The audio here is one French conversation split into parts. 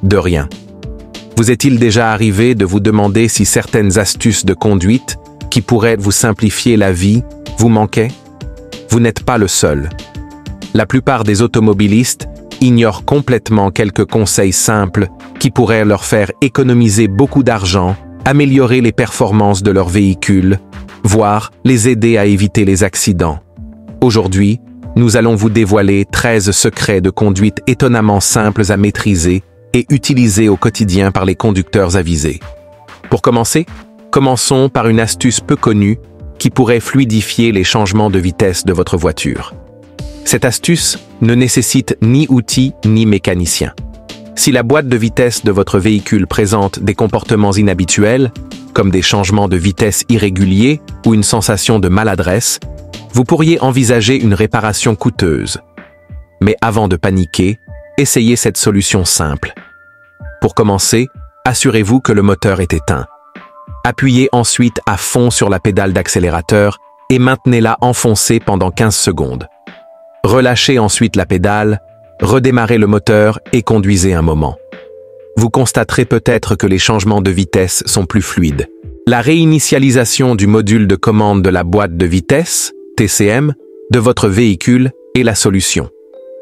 De rien. Vous est-il déjà arrivé de vous demander si certaines astuces de conduite, qui pourraient vous simplifier la vie, vous manquaient? Vous n'êtes pas le seul. La plupart des automobilistes ignorent complètement quelques conseils simples qui pourraient leur faire économiser beaucoup d'argent, améliorer les performances de leur véhicule, voire les aider à éviter les accidents. Aujourd'hui, nous allons vous dévoiler 13 secrets de conduite étonnamment simples à maîtriser et utilisés au quotidien par les conducteurs avisés. Pour commencer, commençons par une astuce peu connue qui pourrait fluidifier les changements de vitesse de votre voiture. Cette astuce ne nécessite ni outils ni mécanicien. Si la boîte de vitesse de votre véhicule présente des comportements inhabituels, comme des changements de vitesse irréguliers ou une sensation de maladresse, vous pourriez envisager une réparation coûteuse. Mais avant de paniquer, essayez cette solution simple. Pour commencer, assurez-vous que le moteur est éteint. Appuyez ensuite à fond sur la pédale d'accélérateur et maintenez-la enfoncée pendant 15 secondes. Relâchez ensuite la pédale, redémarrez le moteur et conduisez un moment. Vous constaterez peut-être que les changements de vitesse sont plus fluides. La réinitialisation du module de commande de la boîte de vitesse, TCM, de votre véhicule est la solution.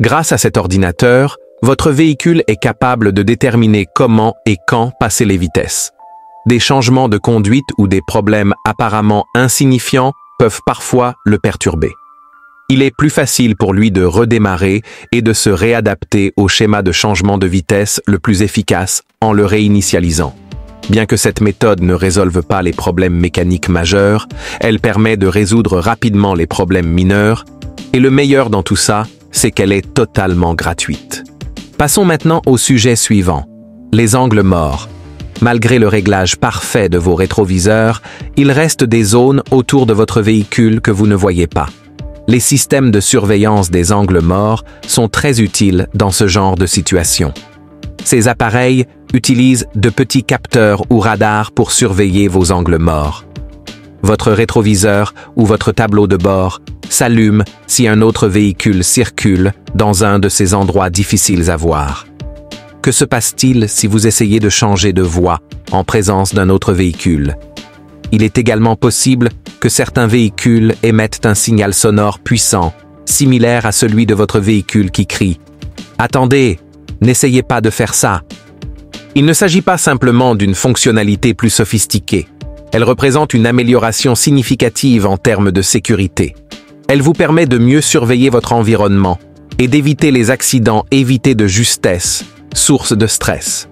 Grâce à cet ordinateur, votre véhicule est capable de déterminer comment et quand passer les vitesses. Des changements de conduite ou des problèmes apparemment insignifiants peuvent parfois le perturber. Il est plus facile pour lui de redémarrer et de se réadapter au schéma de changement de vitesse le plus efficace en le réinitialisant. Bien que cette méthode ne résolve pas les problèmes mécaniques majeurs, elle permet de résoudre rapidement les problèmes mineurs, et le meilleur dans tout ça, c'est qu'elle est totalement gratuite. Passons maintenant au sujet suivant, les angles morts. Malgré le réglage parfait de vos rétroviseurs, il reste des zones autour de votre véhicule que vous ne voyez pas. Les systèmes de surveillance des angles morts sont très utiles dans ce genre de situation. Ces appareils utilisent de petits capteurs ou radars pour surveiller vos angles morts. Votre rétroviseur ou votre tableau de bord s'allume si un autre véhicule circule dans un de ces endroits difficiles à voir. Que se passe-t-il si vous essayez de changer de voie en présence d'un autre véhicule? Il est également possible que certains véhicules émettent un signal sonore puissant, similaire à celui de votre véhicule qui crie « Attendez, n'essayez pas de faire ça ». Il ne s'agit pas simplement d'une fonctionnalité plus sophistiquée. Elle représente une amélioration significative en termes de sécurité. Elle vous permet de mieux surveiller votre environnement et d'éviter les accidents évités de justesse, source de stress.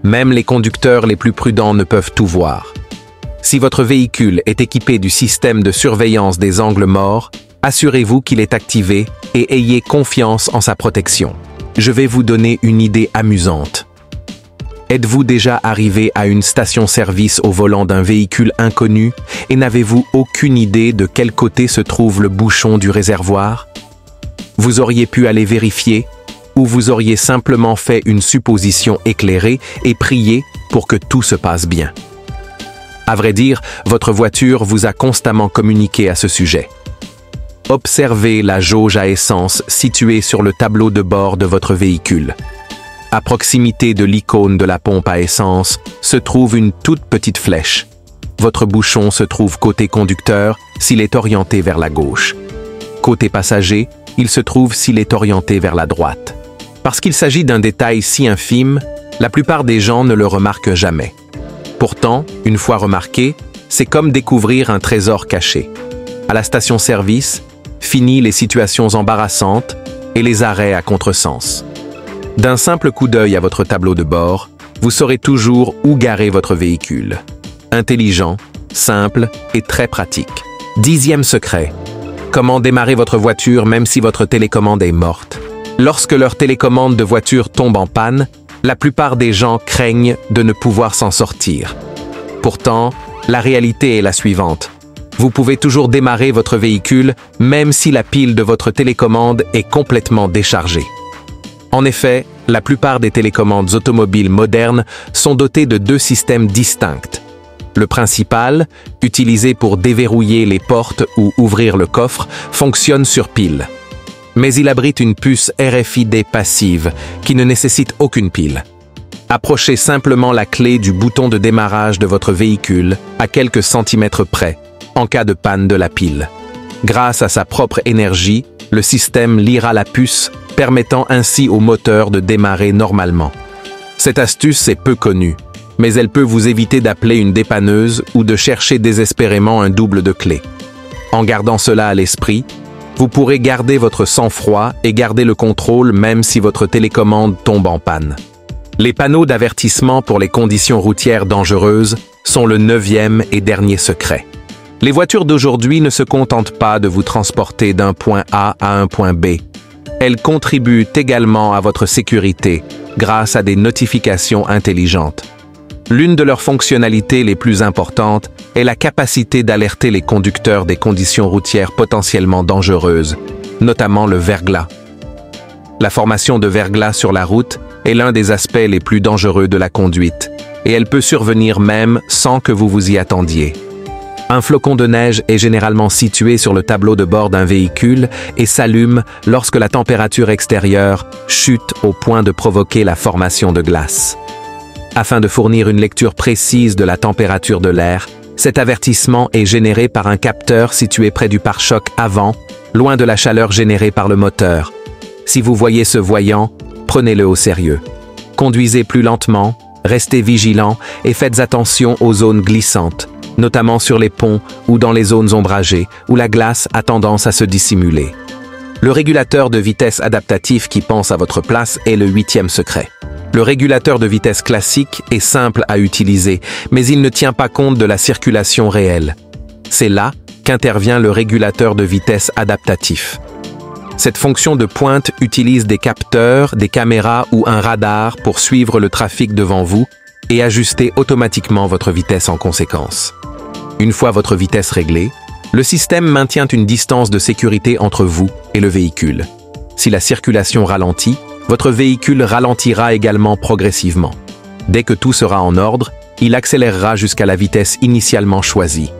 Même les conducteurs les plus prudents ne peuvent tout voir. Si votre véhicule est équipé du système de surveillance des angles morts, assurez-vous qu'il est activé et ayez confiance en sa protection. Je vais vous donner une idée amusante. Êtes-vous déjà arrivé à une station-service au volant d'un véhicule inconnu et n'avez-vous aucune idée de quel côté se trouve le bouchon du réservoir? Vous auriez pu aller vérifier ou vous auriez simplement fait une supposition éclairée et prié pour que tout se passe bien. À vrai dire, votre voiture vous a constamment communiqué à ce sujet. Observez la jauge à essence située sur le tableau de bord de votre véhicule. À proximité de l'icône de la pompe à essence se trouve une toute petite flèche. Votre bouchon se trouve côté conducteur s'il est orienté vers la gauche. Côté passager, il se trouve s'il est orienté vers la droite. Parce qu'il s'agit d'un détail si infime, la plupart des gens ne le remarquent jamais. Pourtant, une fois remarqué, c'est comme découvrir un trésor caché. À la station-service, fini les situations embarrassantes et les arrêts à contresens. D'un simple coup d'œil à votre tableau de bord, vous saurez toujours où garer votre véhicule. Intelligent, simple et très pratique. 10e secret. Comment démarrer votre voiture même si votre télécommande est morte? Lorsque leur télécommande de voiture tombe en panne, la plupart des gens craignent de ne pouvoir s'en sortir. Pourtant, la réalité est la suivante. Vous pouvez toujours démarrer votre véhicule même si la pile de votre télécommande est complètement déchargée. En effet, la plupart des télécommandes automobiles modernes sont dotées de 2 systèmes distincts. Le principal, utilisé pour déverrouiller les portes ou ouvrir le coffre, fonctionne sur pile. Mais il abrite une puce RFID passive qui ne nécessite aucune pile. Approchez simplement la clé du bouton de démarrage de votre véhicule à quelques centimètres près, en cas de panne de la pile. Grâce à sa propre énergie, le système lira la puce, permettant ainsi au moteur de démarrer normalement. Cette astuce est peu connue, mais elle peut vous éviter d'appeler une dépanneuse ou de chercher désespérément un double de clé. En gardant cela à l'esprit, vous pourrez garder votre sang-froid et garder le contrôle même si votre télécommande tombe en panne. Les panneaux d'avertissement pour les conditions routières dangereuses sont le 9e et dernier secret. Les voitures d'aujourd'hui ne se contentent pas de vous transporter d'un point A à un point B. Elles contribuent également à votre sécurité grâce à des notifications intelligentes. L'une de leurs fonctionnalités les plus importantes est la capacité d'alerter les conducteurs des conditions routières potentiellement dangereuses, notamment le verglas. La formation de verglas sur la route est l'un des aspects les plus dangereux de la conduite, et elle peut survenir même sans que vous vous y attendiez. Un flocon de neige est généralement situé sur le tableau de bord d'un véhicule et s'allume lorsque la température extérieure chute au point de provoquer la formation de glace. Afin de fournir une lecture précise de la température de l'air, cet avertissement est généré par un capteur situé près du pare-choc avant, loin de la chaleur générée par le moteur. Si vous voyez ce voyant, prenez-le au sérieux. Conduisez plus lentement, restez vigilant et faites attention aux zones glissantes, notamment sur les ponts ou dans les zones ombragées, où la glace a tendance à se dissimuler. Le régulateur de vitesse adaptatif qui pense à votre place est le 8e secret. Le régulateur de vitesse classique est simple à utiliser, mais il ne tient pas compte de la circulation réelle. C'est là qu'intervient le régulateur de vitesse adaptatif. Cette fonction de pointe utilise des capteurs, des caméras ou un radar pour suivre le trafic devant vous et ajuster automatiquement votre vitesse en conséquence. Une fois votre vitesse réglée, le système maintient une distance de sécurité entre vous et le véhicule. Si la circulation ralentit, votre véhicule ralentira également progressivement. Dès que tout sera en ordre, il accélérera jusqu'à la vitesse initialement choisie.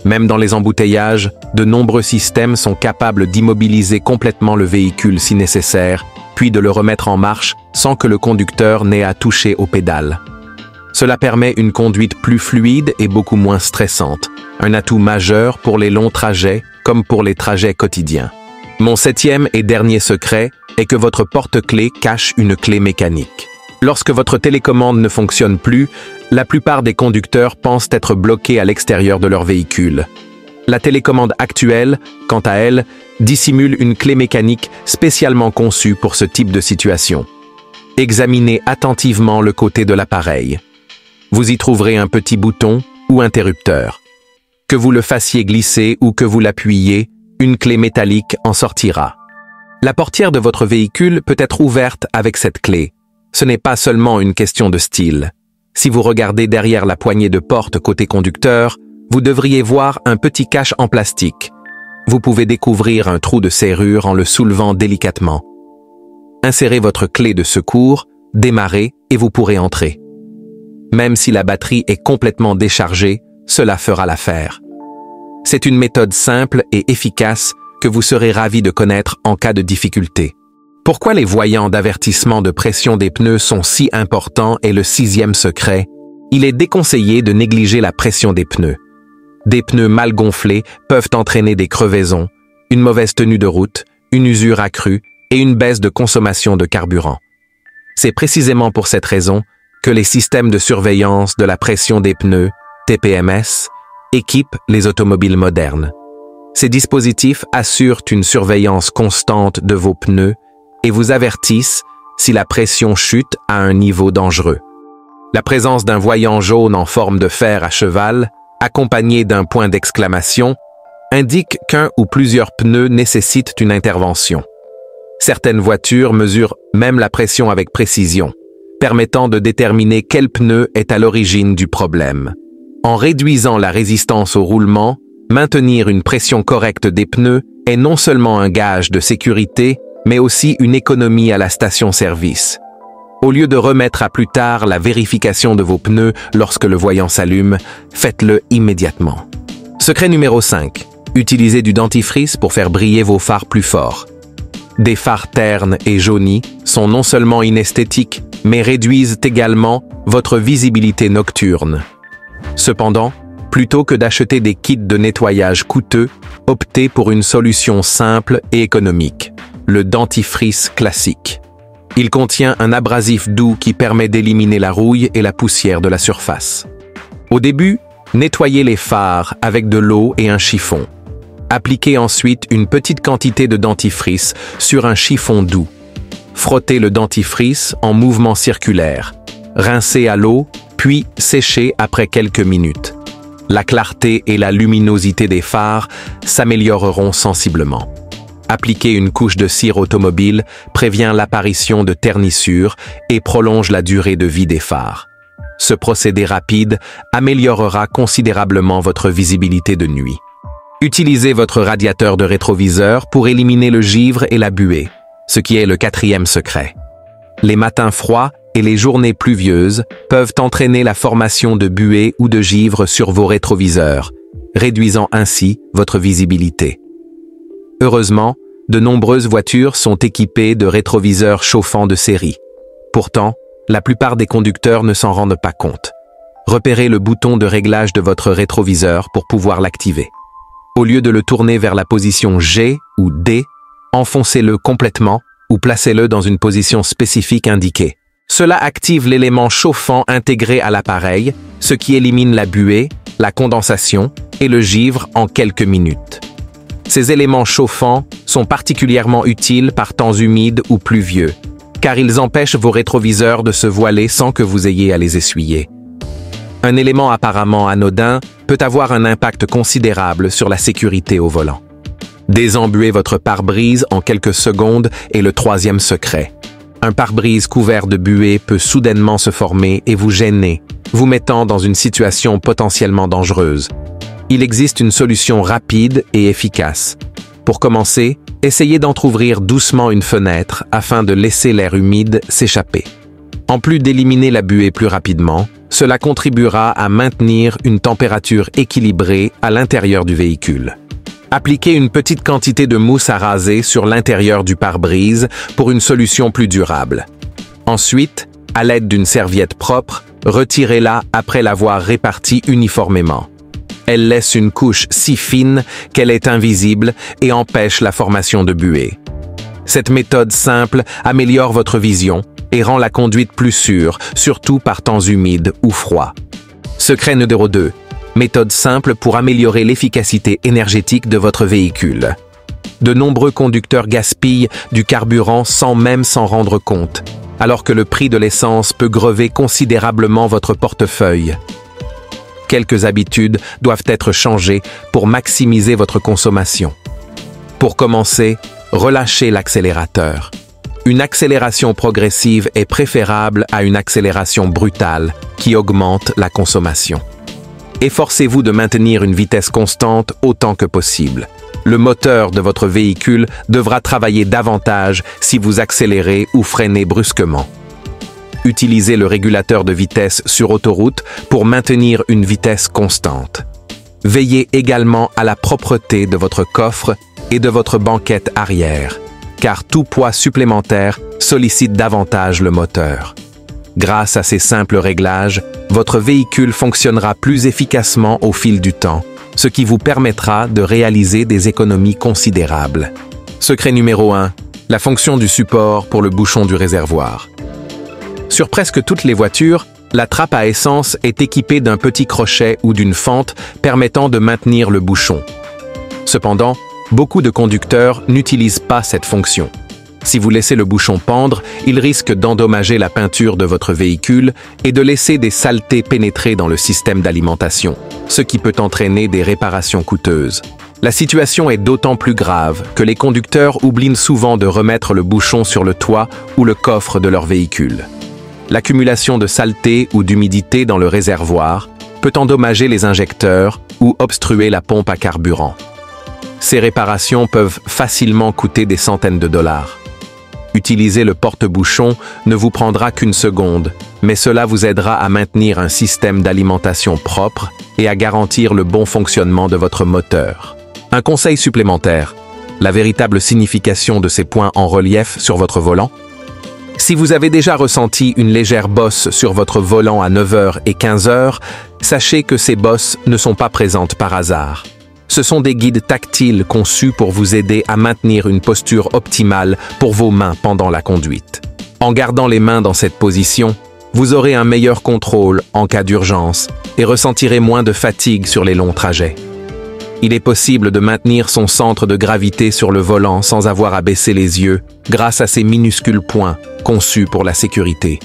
Même dans les embouteillages, de nombreux systèmes sont capables d'immobiliser complètement le véhicule si nécessaire, puis de le remettre en marche sans que le conducteur n'ait à toucher aux pédales. Cela permet une conduite plus fluide et beaucoup moins stressante, un atout majeur pour les longs trajets comme pour les trajets quotidiens. Mon 7e et dernier secret est que votre porte-clés cache une clé mécanique. Lorsque votre télécommande ne fonctionne plus, la plupart des conducteurs pensent être bloqués à l'extérieur de leur véhicule. La télécommande actuelle, quant à elle, dissimule une clé mécanique spécialement conçue pour ce type de situation. Examinez attentivement le côté de l'appareil. Vous y trouverez un petit bouton ou interrupteur. Que vous le fassiez glisser ou que vous l'appuyiez, une clé métallique en sortira. La portière de votre véhicule peut être ouverte avec cette clé. Ce n'est pas seulement une question de style. Si vous regardez derrière la poignée de porte côté conducteur, vous devriez voir un petit cache en plastique. Vous pouvez découvrir un trou de serrure en le soulevant délicatement. Insérez votre clé de secours, démarrez et vous pourrez entrer. Même si la batterie est complètement déchargée, cela fera l'affaire. C'est une méthode simple et efficace que vous serez ravi de connaître en cas de difficulté. Pourquoi les voyants d'avertissement de pression des pneus sont si importants est le 6e secret. Il est déconseillé de négliger la pression des pneus. Des pneus mal gonflés peuvent entraîner des crevaisons, une mauvaise tenue de route, une usure accrue et une baisse de consommation de carburant. C'est précisément pour cette raison que les systèmes de surveillance de la pression des pneus, TPMS, équipent les automobiles modernes. Ces dispositifs assurent une surveillance constante de vos pneus et vous avertissent si la pression chute à un niveau dangereux. La présence d'un voyant jaune en forme de fer à cheval, accompagné d'un point d'exclamation, indique qu'un ou plusieurs pneus nécessitent une intervention. Certaines voitures mesurent même la pression avec précision, permettant de déterminer quel pneu est à l'origine du problème. En réduisant la résistance au roulement, maintenir une pression correcte des pneus est non seulement un gage de sécurité, mais aussi une économie à la station-service. Au lieu de remettre à plus tard la vérification de vos pneus lorsque le voyant s'allume, faites-le immédiatement. Secret numéro 5. Utilisez du dentifrice pour faire briller vos phares plus fort. Des phares ternes et jaunis sont non seulement inesthétiques, mais réduisent également votre visibilité nocturne. Cependant, plutôt que d'acheter des kits de nettoyage coûteux, optez pour une solution simple et économique, le dentifrice classique. Il contient un abrasif doux qui permet d'éliminer la rouille et la poussière de la surface. Au début, nettoyez les phares avec de l'eau et un chiffon. Appliquez ensuite une petite quantité de dentifrice sur un chiffon doux. Frottez le dentifrice en mouvement circulaire. Rincez à l'eau, puis séchez après quelques minutes. La clarté et la luminosité des phares s'amélioreront sensiblement. Appliquer une couche de cire automobile prévient l'apparition de ternissures et prolonge la durée de vie des phares. Ce procédé rapide améliorera considérablement votre visibilité de nuit. Utilisez votre radiateur de rétroviseur pour éliminer le givre et la buée, ce qui est le 4e secret. Les matins froids et les journées pluvieuses peuvent entraîner la formation de buée ou de givre sur vos rétroviseurs, réduisant ainsi votre visibilité. Heureusement, de nombreuses voitures sont équipées de rétroviseurs chauffants de série. Pourtant, la plupart des conducteurs ne s'en rendent pas compte. Repérez le bouton de réglage de votre rétroviseur pour pouvoir l'activer. Au lieu de le tourner vers la position G ou D, enfoncez-le complètement ou placez-le dans une position spécifique indiquée. Cela active l'élément chauffant intégré à l'appareil, ce qui élimine la buée, la condensation et le givre en quelques minutes. Ces éléments chauffants sont particulièrement utiles par temps humides ou pluvieux, car ils empêchent vos rétroviseurs de se voiler sans que vous ayez à les essuyer. Un élément apparemment anodin peut avoir un impact considérable sur la sécurité au volant. Désembuer votre pare-brise en quelques secondes est le 3e secret. Un pare-brise couvert de buée peut soudainement se former et vous gêner, vous mettant dans une situation potentiellement dangereuse. Il existe une solution rapide et efficace. Pour commencer, essayez d'entrouvrir doucement une fenêtre afin de laisser l'air humide s'échapper. En plus d'éliminer la buée plus rapidement, cela contribuera à maintenir une température équilibrée à l'intérieur du véhicule. Appliquez une petite quantité de mousse à raser sur l'intérieur du pare-brise pour une solution plus durable. Ensuite, à l'aide d'une serviette propre, retirez-la après l'avoir répartie uniformément. Elle laisse une couche si fine qu'elle est invisible et empêche la formation de buée. Cette méthode simple améliore votre vision et rend la conduite plus sûre, surtout par temps humides ou froids. Secret numéro 2. Méthode simple pour améliorer l'efficacité énergétique de votre véhicule. De nombreux conducteurs gaspillent du carburant sans même s'en rendre compte, alors que le prix de l'essence peut grever considérablement votre portefeuille. Quelques habitudes doivent être changées pour maximiser votre consommation. Pour commencer, relâchez l'accélérateur. Une accélération progressive est préférable à une accélération brutale qui augmente la consommation. Efforcez-vous de maintenir une vitesse constante autant que possible. Le moteur de votre véhicule devra travailler davantage si vous accélérez ou freinez brusquement. Utilisez le régulateur de vitesse sur autoroute pour maintenir une vitesse constante. Veillez également à la propreté de votre coffre et de votre banquette arrière, car tout poids supplémentaire sollicite davantage le moteur. Grâce à ces simples réglages, votre véhicule fonctionnera plus efficacement au fil du temps, ce qui vous permettra de réaliser des économies considérables. Secret numéro 1. La fonction du support pour le bouchon du réservoir. Sur presque toutes les voitures, la trappe à essence est équipée d'un petit crochet ou d'une fente permettant de maintenir le bouchon. Cependant, beaucoup de conducteurs n'utilisent pas cette fonction. Si vous laissez le bouchon pendre, il risque d'endommager la peinture de votre véhicule et de laisser des saletés pénétrer dans le système d'alimentation, ce qui peut entraîner des réparations coûteuses. La situation est d'autant plus grave que les conducteurs oublient souvent de remettre le bouchon sur le toit ou le coffre de leur véhicule. L'accumulation de saleté ou d'humidité dans le réservoir peut endommager les injecteurs ou obstruer la pompe à carburant. Ces réparations peuvent facilement coûter des centaines de dollars. Utiliser le porte-bouchon ne vous prendra qu'une seconde, mais cela vous aidera à maintenir un système d'alimentation propre et à garantir le bon fonctionnement de votre moteur. Un conseil supplémentaire, la véritable signification de ces points en relief sur votre volant. Si vous avez déjà ressenti une légère bosse sur votre volant à 9h et 15h, sachez que ces bosses ne sont pas présentes par hasard. Ce sont des guides tactiles conçus pour vous aider à maintenir une posture optimale pour vos mains pendant la conduite. En gardant les mains dans cette position, vous aurez un meilleur contrôle en cas d'urgence et ressentirez moins de fatigue sur les longs trajets. Il est possible de maintenir son centre de gravité sur le volant sans avoir à baisser les yeux grâce à ces minuscules points conçus pour la sécurité.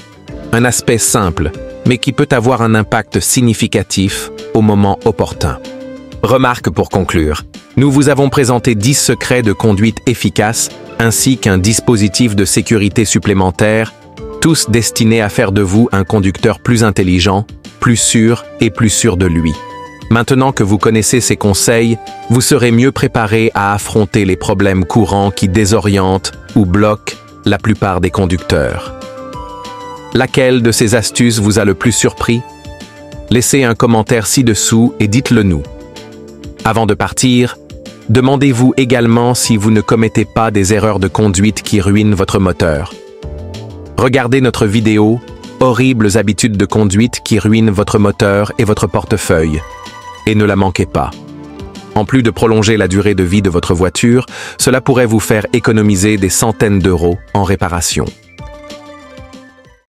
Un aspect simple, mais qui peut avoir un impact significatif au moment opportun. Remarque pour conclure, nous vous avons présenté 10 secrets de conduite efficaces ainsi qu'un dispositif de sécurité supplémentaire, tous destinés à faire de vous un conducteur plus intelligent, plus sûr et plus sûr de lui. Maintenant que vous connaissez ces conseils, vous serez mieux préparé à affronter les problèmes courants qui désorientent ou bloquent la plupart des conducteurs. Laquelle de ces astuces vous a le plus surpris? Laissez un commentaire ci-dessous et dites-le nous. Avant de partir, demandez-vous également si vous ne commettez pas des erreurs de conduite qui ruinent votre moteur. Regardez notre vidéo « Horribles habitudes de conduite qui ruinent votre moteur et votre portefeuille » et ne la manquez pas. En plus de prolonger la durée de vie de votre voiture, cela pourrait vous faire économiser des centaines d'euros en réparation.